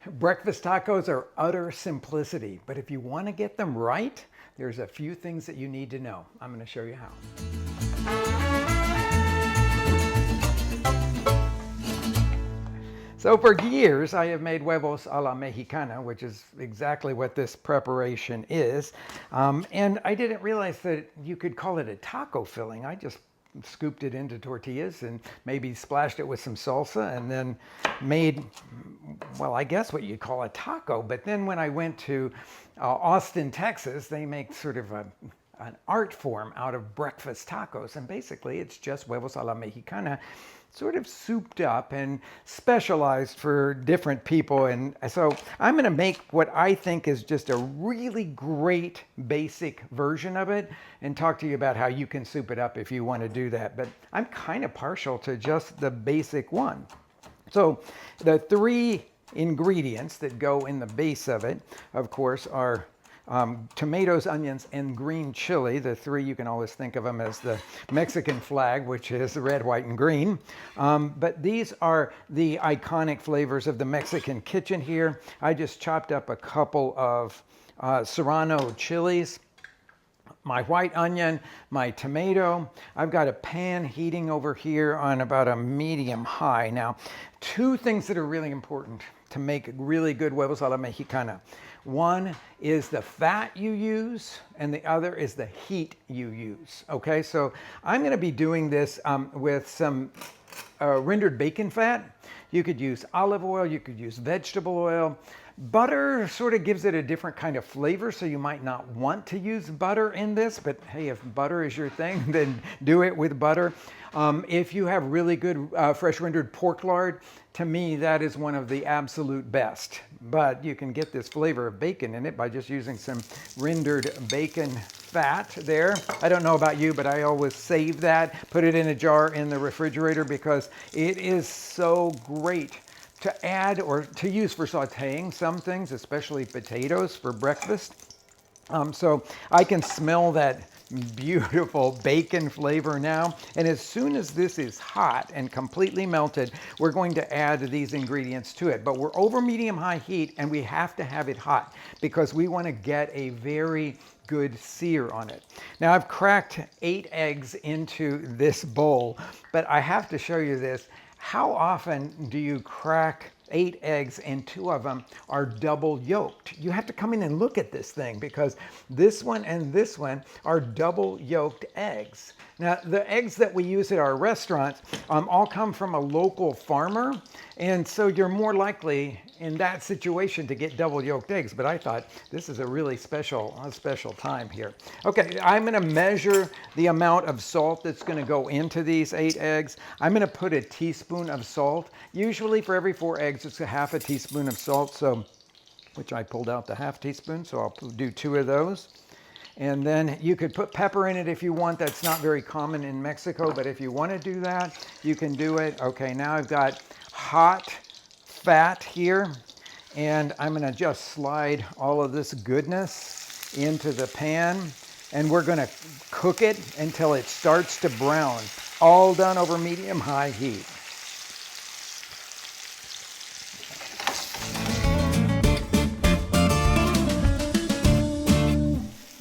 Breakfast tacos are utter simplicity, but if you want to get them right, there's a few things that you need to know. I'm going to show you how. So for years, I have made huevos a la Mexicana, which is exactly what this preparation is. And I didn't realize that you could call it a taco filling. I just scooped it into tortillas and maybe splashed it with some salsa and then made, well, I guess what you'd call a taco. But then when I went to Austin, Texas, they make sort of an art form out of breakfast tacos. And basically it's just huevos a la Mexicana, sort of souped up and specialized for different people. And so I'm going to make what I think is just a really great basic version of it and talk to you about how you can soup it up if you want to do that. But I'm kind of partial to just the basic one. So the three ingredients that go in the base of it, of course, are tomatoes, onions, and green chili. The three, you can always think of them as the Mexican flag, which is red, white, and green. But these are the iconic flavors of the Mexican kitchen here. I just chopped up a couple of serrano chilies, my white onion, my tomato. I've got a pan heating over here on about a medium high. Now, two things that are really important to make really good huevos a la Mexicana. One is the fat you use, and the other is the heat you use. Okay, so I'm going to be doing this with some rendered bacon fat. You could use olive oil, you could use vegetable oil. Butter sort of gives it a different kind of flavor, so you might not want to use butter in this, but hey, if butter is your thing, then do it with butter. If you have really good fresh rendered pork lard, to me, that is one of the absolute best. But you can get this flavor of bacon in it by just using some rendered bacon fat there. I don't know about you, but I always save that, put it in a jar in the refrigerator because it is so great to add or to use for sautéing some things, especially potatoes for breakfast. So I can smell that beautiful bacon flavor now. And as soon as this is hot and completely melted, we're going to add these ingredients to it. But we're over medium-high heat, and we have to have it hot because we want to get a very good sear on it. Now I've cracked 8 eggs into this bowl, but I have to show you this. How often do you crack 8 eggs and 2 of them are double yolked? You have to come in and look at this thing because this one and this one are double yolked eggs. Now, the eggs that we use at our restaurants all come from a local farmer, and so you're more likely in that situation to get double yolked eggs. But I thought this is a really special time here. Okay, I'm going to measure the amount of salt that's going to go into these 8 eggs. I'm going to put a teaspoon of salt. Usually for every 4 eggs, it's a half a teaspoon of salt, so which I pulled out the half teaspoon, so I'll do 2 of those. And then you could put pepper in it if you want. That's not very common in Mexico, but if you want to do that, you can do it. Okay, now I've got hot fat here, and I'm going to just slide all of this goodness into the pan, and we're going to cook it until it starts to brown, all done over medium-high heat.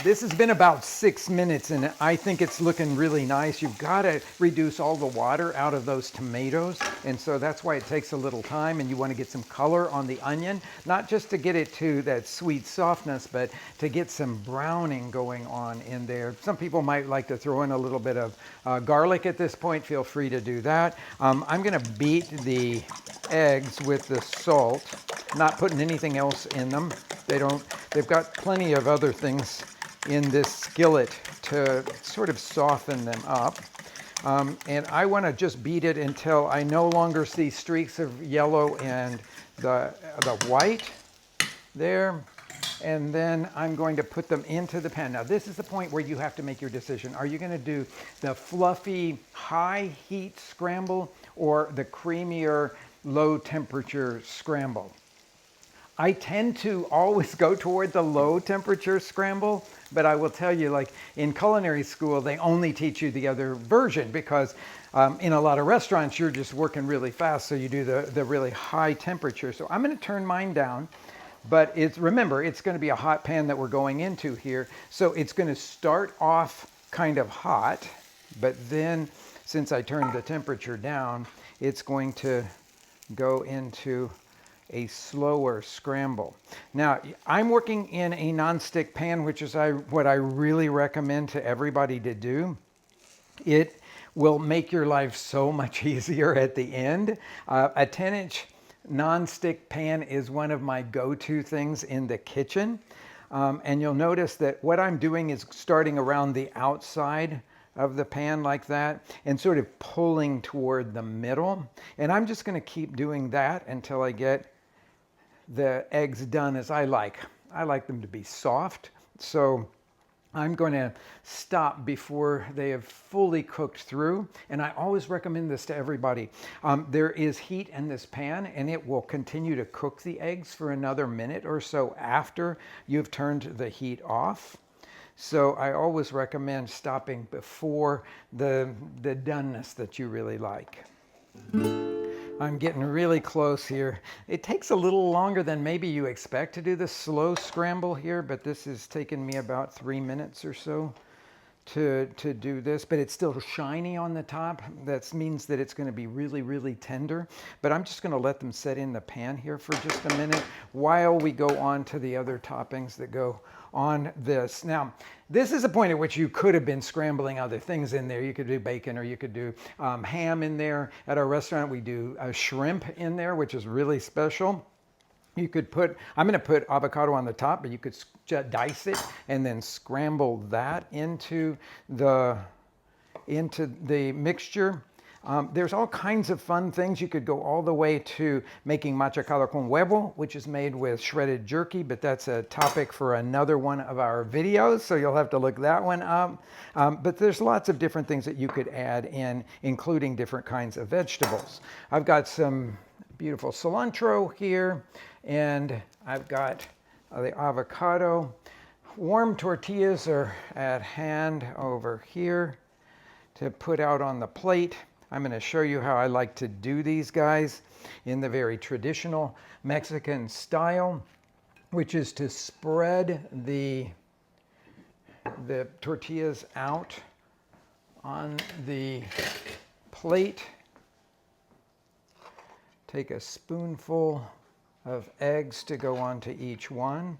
This has been about 6 minutes, and I think it's looking really nice. You've got to reduce all the water out of those tomatoes, and so that's why it takes a little time, and you want to get some color on the onion, not just to get it to that sweet softness, but to get some browning going on in there. Some people might like to throw in a little bit of garlic at this point. Feel free to do that. I'm going to beat the eggs with the salt, not putting anything else in them. They've got plenty of other things in this skillet to sort of soften them up. And I want to just beat it until I no longer see streaks of yellow and the white there. And then I'm going to put them into the pan. Now this is the point where you have to make your decision. Are you going to do the fluffy high heat scramble or the creamier low temperature scramble? I tend to always go toward the low temperature scramble, but I will tell you, like in culinary school, they only teach you the other version because in a lot of restaurants, you're just working really fast. So you do the really high temperature. So I'm going to turn mine down, but remember, it's going to be a hot pan that we're going into here. So it's going to start off kind of hot, but then since I turned the temperature down, it's going to go into a slower scramble. Now, I'm working in a nonstick pan, which is what I really recommend to everybody to do. It will make your life so much easier at the end. A 10-inch nonstick pan is one of my go-to things in the kitchen. And you'll notice that what I'm doing is starting around the outside of the pan like that and sort of pulling toward the middle. And I'm just going to keep doing that until I get the eggs done as I like. I like them to be soft. So I'm going to stop before they have fully cooked through. And I always recommend this to everybody. There is heat in this pan and it will continue to cook the eggs for another minute or so after you've turned the heat off. So I always recommend stopping before the doneness that you really like. I'm getting really close here. It takes a little longer than maybe you expect to do the slow scramble here, but this has taken me about 3 minutes or so to do this, but it's still shiny on the top. That means that it's going to be really, really tender. But I'm just going to let them set in the pan here for just a minute while we go on to the other toppings that go on this. Now, this is a point at which you could have been scrambling other things in there. You could do bacon or you could do ham in there. At our restaurant, we do shrimp in there, which is really special. You could I'm going to put avocado on the top, but you could dice it and then scramble that into the mixture. There's all kinds of fun things. You could go all the way to making machacado con huevo, which is made with shredded jerky, but that's a topic for another one of our videos, so you'll have to look that one up. But there's lots of different things that you could add in, including different kinds of vegetables. I've got some beautiful cilantro here, and I've got the avocado. Warm tortillas are at hand over here to put out on the plate. I'm going to show you how I like to do these guys in the very traditional Mexican style, which is to spread the tortillas out on the plate. Take a spoonful of eggs to go onto each one.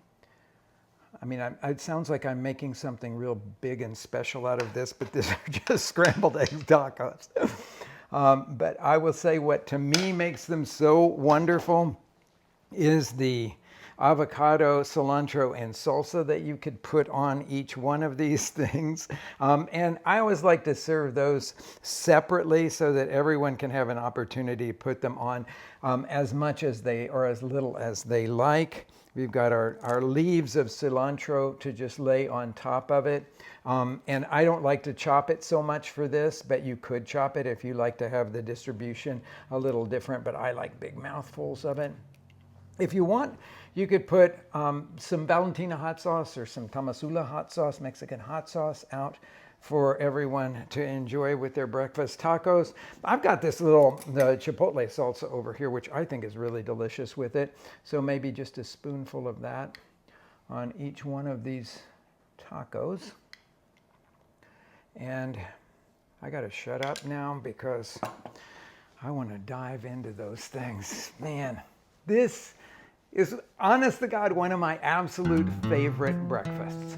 I mean, it sounds like I'm making something real big and special out of this, but these are just scrambled egg tacos. But I will say what to me makes them so wonderful is the avocado, cilantro, and salsa that you could put on each one of these things. And I always like to serve those separately so that everyone can have an opportunity to put them on as much as or as little as they like. We've got our leaves of cilantro to just lay on top of it. And I don't like to chop it so much for this, but you could chop it if you like to have the distribution a little different, but I like big mouthfuls of it. If you want, you could put some Valentina hot sauce or some Tamazula hot sauce, Mexican hot sauce out for everyone to enjoy with their breakfast tacos. I've got this the chipotle salsa over here, which I think is really delicious with it. So maybe just a spoonful of that on each one of these tacos. And I got to shut up now because I want to dive into those things. Man, this is, honest to God, one of my absolute favorite breakfasts.